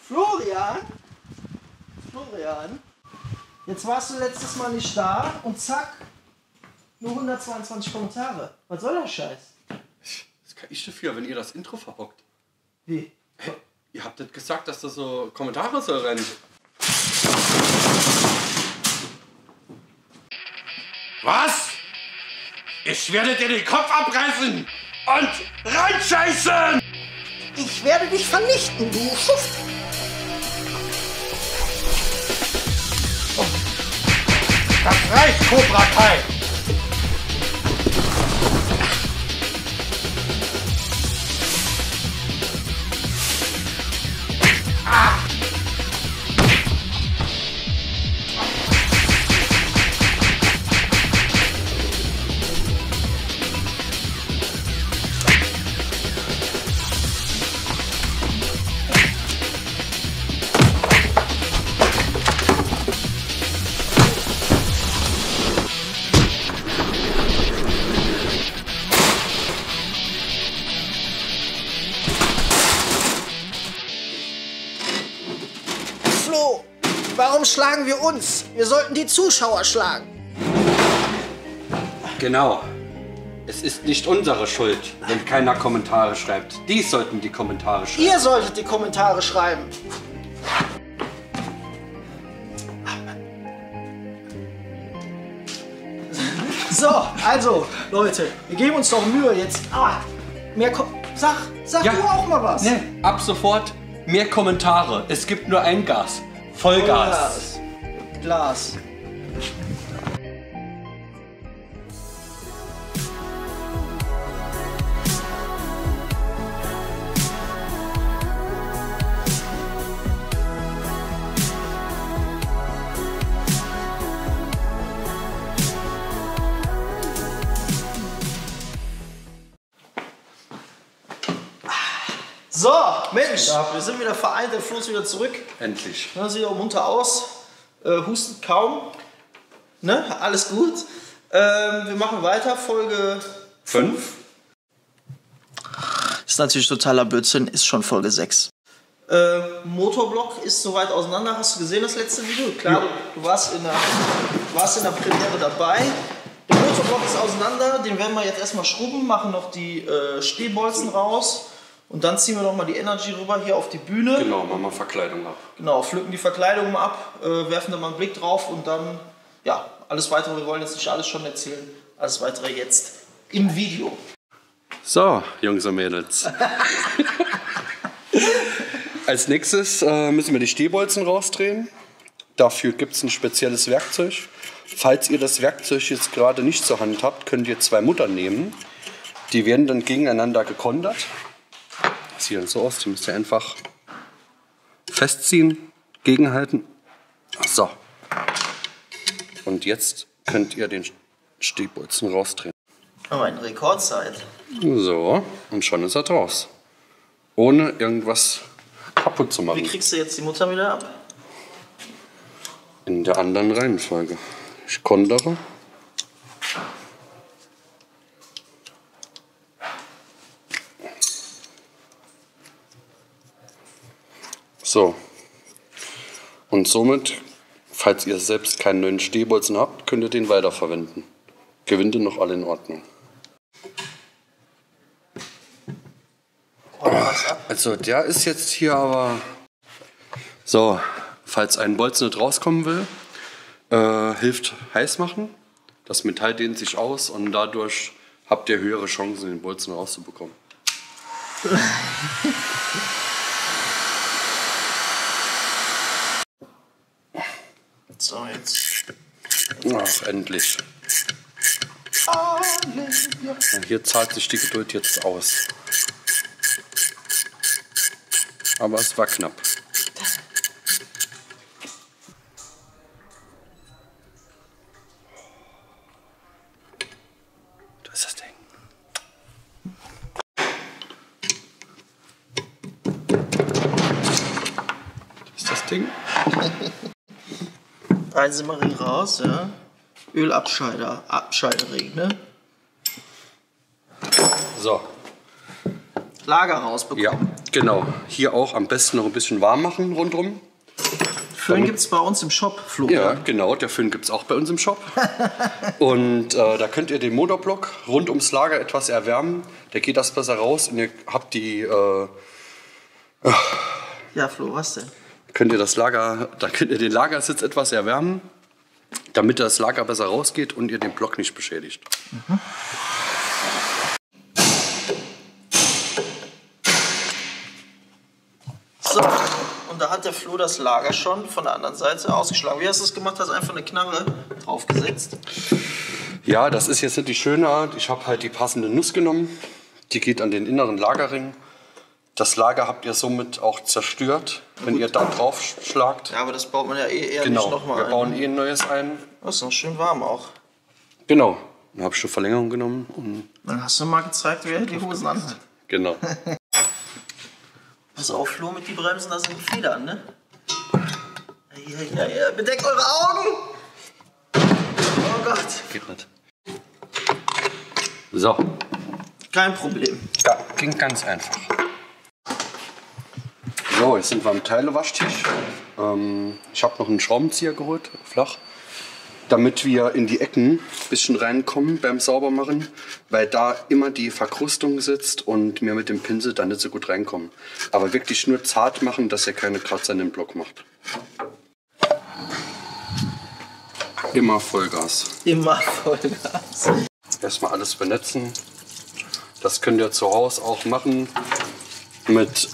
Florian? Florian? Jetzt warst du letztes Mal nicht da und zack, nur 122 Kommentare. Was soll der Scheiß? Das kann ich dafür, wenn ihr das Intro verbockt. Wie? Hey, ihr habt nicht gesagt, dass da so Kommentare so rennen. Was? Ich werde dir den Kopf abreißen und reinscheißen! Ich werde dich vernichten, du Schuft! Das reicht, Cobra Kai! Flo, warum schlagen wir uns? Wir sollten die Zuschauer schlagen. Genau. Es ist nicht unsere Schuld, wenn keiner Kommentare schreibt. Die sollten die Kommentare schreiben. Ihr solltet die Kommentare schreiben. So, also, Leute, wir geben uns doch Mühe jetzt. Mehr Sag Ja. du auch mal was. Ne, ab sofort mehr Kommentare. Es gibt nur ein Gas. Vollgas. Glas. So, Mensch, wir sind wieder vereint, der Flo ist wieder zurück. Endlich. Ja, sieht auch munter aus, hustet kaum, ne? Alles gut. Wir machen weiter, Folge 5. Ist natürlich totaler Blödsinn, ist schon Folge 6. Motorblock ist soweit auseinander, hast du gesehen das letzte Video? Klar, Ja. du warst in der Premiere dabei. Der Motorblock ist auseinander, den werden wir jetzt erstmal schrubben, machen noch die Stehbolzen raus. Und dann ziehen wir nochmal die Energy rüber hier auf die Bühne. Genau, machen wir Verkleidung ab. Genau, pflücken die Verkleidung mal ab, werfen da mal einen Blick drauf und dann, ja, alles weitere, wir wollen jetzt nicht alles schon erzählen, alles weitere jetzt im Video. So, Jungs und Mädels. Als nächstes müssen wir die Stehbolzen rausdrehen. Dafür gibt es ein spezielles Werkzeug. Falls ihr das Werkzeug jetzt gerade nicht zur Hand habt, könnt ihr 2 Muttern nehmen. Die werden dann gegeneinander gekontert. Das sieht dann so aus, die müsst ihr einfach festziehen, gegenhalten. So. Und jetzt könnt ihr den Stehbolzen rausdrehen. Aber in Rekordzeit. So, und schon ist er draus. Ohne irgendwas kaputt zu Wie machen. kriegst du jetzt die Mutter wieder ab? In der anderen Reihenfolge. Ich kondere. So. Und somit, falls ihr selbst keinen neuen Stehbolzen habt, könnt ihr den weiterverwenden. Gewinde noch alle in Ordnung. Also der ist jetzt hier aber... So, falls ein Bolzen nicht rauskommen will, hilft heiß machen. Das Metall dehnt sich aus und dadurch habt ihr höhere Chancen, den Bolzen rauszubekommen. So, jetzt. Ach, endlich. Ja, hier zahlt sich die Geduld jetzt aus. Aber es war knapp. Da ist das Ding. Das ist das Ding. Einsimmering raus, ja. Abscheidering, ne? So. Lager rausbekommen. Ja, Genau, hier auch am besten noch ein bisschen warm machen rundherum. Föhn gibt es bei uns im Shop, Flo. Ja, genau, der Föhn gibt es auch bei uns im Shop. Und da könnt ihr den Motorblock rund ums Lager etwas erwärmen. Da geht das besser raus und ihr habt die... Ja, Flo, was denn? Da könnt ihr den Lagersitz etwas erwärmen, damit das Lager besser rausgeht und ihr den Block nicht beschädigt. Mhm. So, und da hat der Flo das Lager schon von der anderen Seite ausgeschlagen. Wie hast du das gemacht? Hast du einfach eine Knarre draufgesetzt? Ja, das ist jetzt nicht die schöne Art. Ich habe halt die passende Nuss genommen. Die geht an den inneren Lagerring. Das Lager habt ihr somit auch zerstört, wenn ihr da drauf schlagt. Ja, aber das baut man ja eher genau, nicht nochmal ein. Wir bauen ein neues ein. Das ist noch schön warm auch. Genau. Dann habe ich schon Verlängerung genommen. Und dann hast du mal gezeigt, wer die Hosen anhat. Genau. Pass auf, Flo, mit die Bremsen, da sind Federn, ne? Ja, bedeckt eure Augen! Oh Gott. Geht nicht. So. Kein Problem. Ja, ging ganz einfach. So, jetzt sind wir am Teilewaschtisch. Ich habe noch einen Schraubenzieher geholt, flach, damit wir in die Ecken ein bisschen reinkommen beim Saubermachen, weil da immer die Verkrustung sitzt und wir mit dem Pinsel da nicht so gut reinkommen. Aber wirklich nur zart machen, dass ihr keine Kratzer in den Block macht. Immer Vollgas. Immer Vollgas. Erstmal alles benetzen. Das könnt ihr zu Hause auch machen mit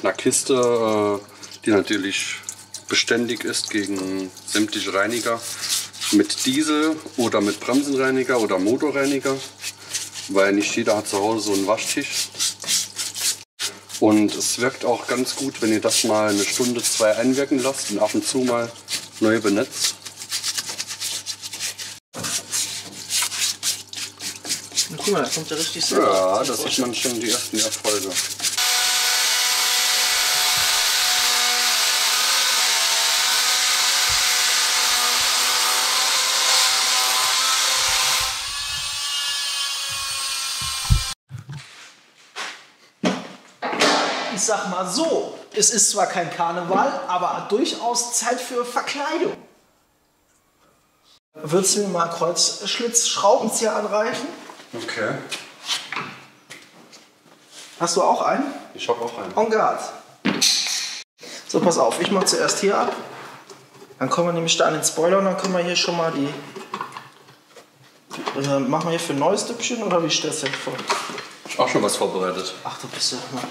einer Kiste, die natürlich beständig ist gegen sämtliche Reiniger. Mit Diesel oder mit Bremsenreiniger oder Motorreiniger, weil nicht jeder hat zu Hause so einen Waschtisch. Und es wirkt auch ganz gut, wenn ihr das mal eine Stunde, 2 einwirken lasst und ab und zu mal neu benetzt. Und guck mal, da kommt ja richtig Sinn. Ja, da sieht man schon die ersten Erfolge. Ich sag mal so, es ist zwar kein Karneval, aber durchaus Zeit für Verkleidung. Würdest du mir mal Kreuzschlitzschraubenzieher anreichen? Okay. Hast du auch einen? Ich habe auch einen. En garde. So, pass auf, ich mache zuerst hier ab. Dann kommen wir nämlich da an den Spoiler und dann können wir hier schon mal die... machen wir hier für ein neues Düppchen oder wie stellst du dir vor? Ich habe auch schon was vorbereitet. Ach, du bist ja mal.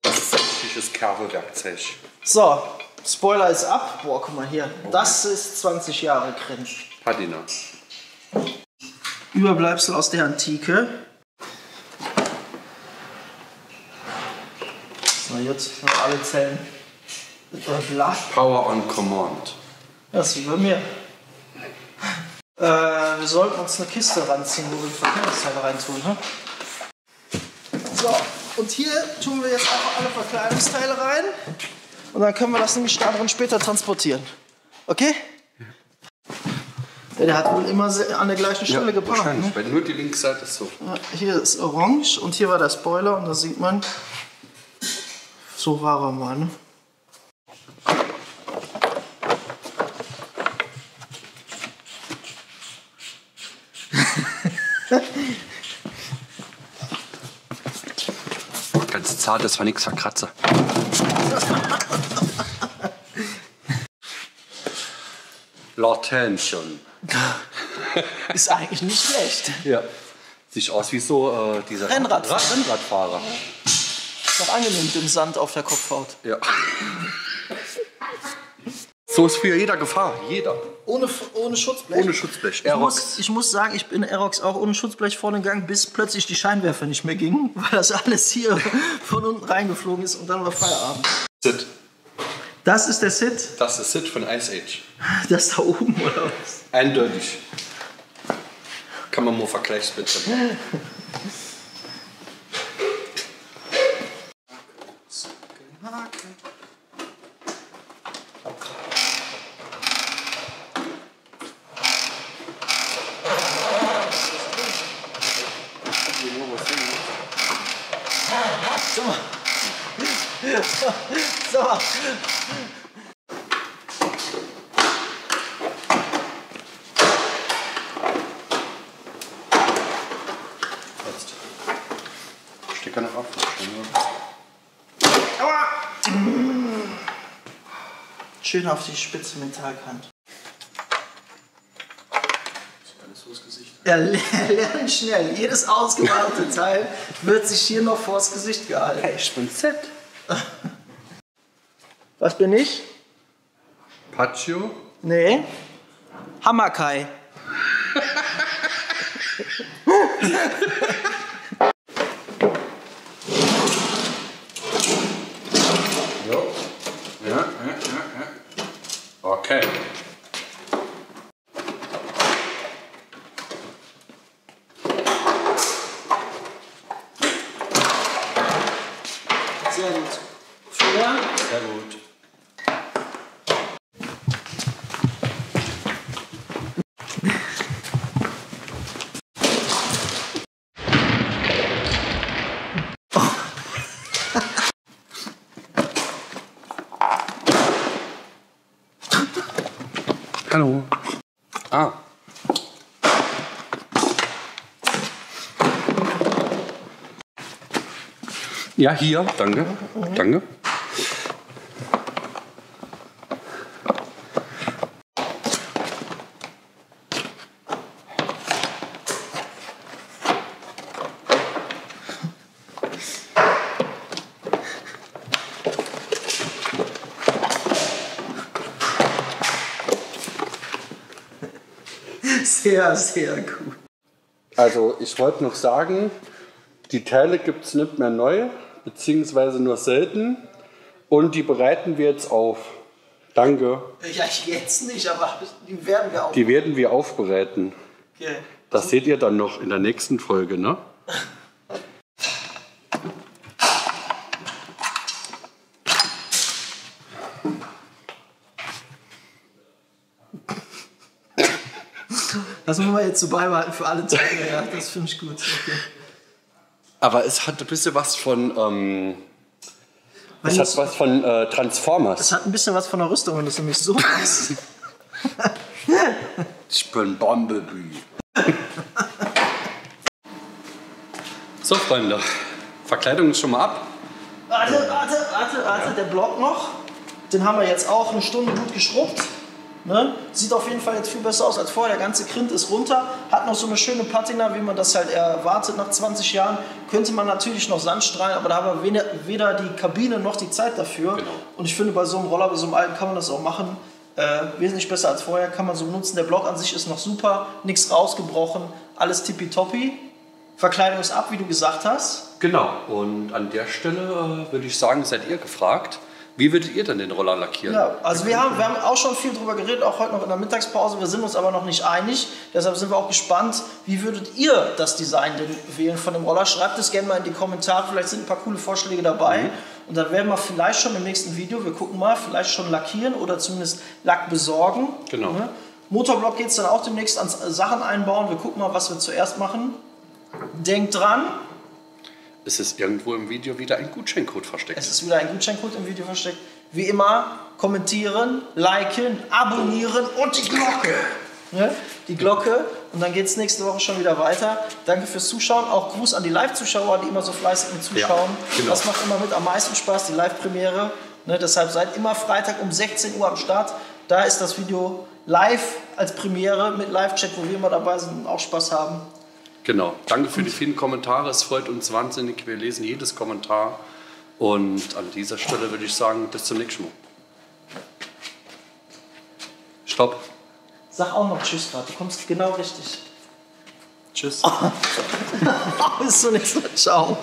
Das ist sämtliches Kerbe-Werkzeug. So, Spoiler ist ab. Boah, guck mal hier. Das ist 20 Jahre Grenz. Patina. Überbleibsel aus der Antike. So, jetzt noch alle Zellen. Blatt. Power on Command. Das ist wie bei mir. Wir sollten uns eine Kiste ranziehen, wo wir Verkleidungsteile reintun. Ne? So, und hier tun wir jetzt einfach alle Verkleidungsteile rein. Und dann können wir das nämlich da drin später transportieren. Okay? Ja, der hat wohl immer an der gleichen Stelle geparkt. Wahrscheinlich, Ne? weil nur die linke Seite ist so. Ja, hier ist orange und hier war der Spoiler und da sieht man, so war er mal. Ne? Ganz zart, das war nichts verkratze. Laternchen. Ist eigentlich nicht schlecht. Ja. Sieht aus wie so dieser Rennradfahrer. Ist doch angenehm mit dem Sand auf der Kopfhaut. Ja. So ist für jeder Gefahr. Jeder. Ohne Schutzblech? Ohne Schutzblech. Aerox. Ich muss sagen, ich bin Aerox auch ohne Schutzblech vorne gegangen, bis plötzlich die Scheinwerfer nicht mehr gingen, weil das alles hier von unten reingeflogen ist und dann war Feierabend. Sid. Das ist der Sid? Das ist Sid von Ice Age. Das da oben, oder was? Eindeutig. Kann man mal Vergleichsbild machen. So. Jetzt. Stecker noch ab. Aua! Schön auf die spitze Metallkante. Ja, lernen schnell. Jedes ausgebaute Teil wird sich hier noch vors Gesicht gehalten. Hey, ich bin Z. Was bin ich? Paccio. Nee. Hamakai. Jo. Ja. Okay. Sehr gut. Feuer. Sehr gut. Hallo. Ah. Ja, hier. Danke. Danke. Sehr, sehr gut. Also ich wollte noch sagen, die Teile gibt es nicht mehr neu, beziehungsweise nur selten. Und die bereiten wir jetzt auf. Danke. Ja, jetzt nicht, aber die werden wir auch. Die werden wir aufbereiten. Okay. Das seht ihr dann noch in der nächsten Folge, ne? Das müssen wir jetzt so beibehalten für alle Teile. Ja, das finde ich gut. Okay. Aber es hat ein bisschen was von, Transformers. Es hat ein bisschen was von der Rüstung, wenn du es nämlich so machst. Ich bin Bumblebee. So, Freunde. Verkleidung ist schon mal ab. Warte, der Block noch. Den haben wir jetzt auch eine Stunde gut geschrubbt. Ne? Sieht auf jeden Fall jetzt viel besser aus als vorher. Der ganze Grind ist runter. Hat noch so eine schöne Patina, wie man das halt erwartet nach 20 Jahren. Könnte man natürlich noch Sand strahlen, aber da haben wir weder die Kabine noch die Zeit dafür. Genau. Und ich finde, bei so einem Roller, bei so einem alten kann man das auch machen. Wesentlich besser als vorher, kann man so nutzen. Der Block an sich ist noch super, nichts rausgebrochen, alles tippitoppi. Verkleidung ist ab, wie du gesagt hast. Genau. Und an der Stelle würde ich sagen, seid ihr gefragt. Wie würdet ihr denn den Roller lackieren? Ja, also wir haben auch schon viel drüber geredet, auch heute noch in der Mittagspause. Wir sind uns aber noch nicht einig. Deshalb sind wir auch gespannt, wie würdet ihr das Design denn wählen von dem Roller? Schreibt es gerne mal in die Kommentare. Vielleicht sind ein paar coole Vorschläge dabei. Und dann werden wir vielleicht schon im nächsten Video, wir gucken mal, vielleicht schon lackieren oder zumindest Lack besorgen. Genau. Ne? Motorblock geht es dann auch demnächst an Sachen einbauen. Wir gucken mal, was wir zuerst machen. Denkt dran. Es ist irgendwo im Video wieder ein Gutscheincode versteckt. Es ist wieder ein Gutscheincode im Video versteckt. Wie immer, kommentieren, liken, abonnieren und die Glocke. Ne? Die Glocke. Und dann geht es nächste Woche schon wieder weiter. Danke fürs Zuschauen. Auch Gruß an die Live-Zuschauer, die immer so fleißig mit zuschauen. Ja, genau. Das macht immer mit am meisten Spaß, die Live-Premiere. Ne? Deshalb seid immer Freitag um 16 Uhr am Start. Da ist das Video live als Premiere mit Live-Chat, wo wir immer dabei sind und auch Spaß haben. Genau. Danke für die vielen Kommentare. Es freut uns wahnsinnig. Wir lesen jedes Kommentar. Und an dieser Stelle würde ich sagen, bis zum nächsten Mal. Stopp. Sag auch noch Tschüss gerade. Du kommst genau richtig. Tschüss. Bis zum nächsten Mal. Ciao.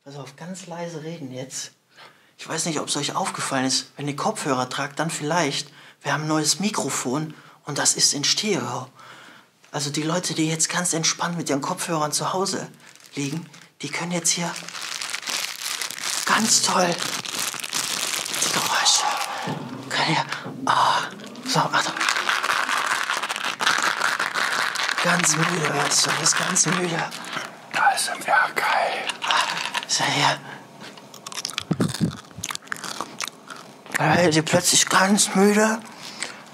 Also auf ganz leise reden jetzt. Ich weiß nicht, ob es euch aufgefallen ist. Wenn ihr Kopfhörer tragt, dann vielleicht. Wir haben ein neues Mikrofon und das ist in Stereo. Also die Leute, die jetzt ganz entspannt mit ihren Kopfhörern zu Hause liegen, die können jetzt hier ganz toll die Geräusche. Können hier. So, Achtung. Ganz müde, hörst du? Ist ganz müde. Da ist er ja geil. Ist er hier. Da werdet ihr plötzlich ganz müde.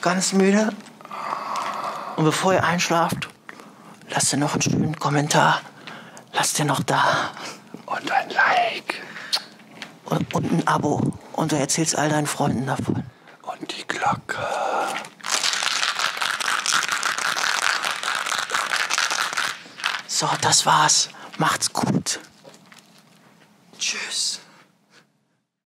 Ganz müde. Und bevor ihr einschlaft, lasst ihr noch einen schönen Kommentar. Lasst ihr noch da. Und ein Like. Und ein Abo. Und du erzählst all deinen Freunden davon. Und die Glocke. So, das war's. Macht's gut.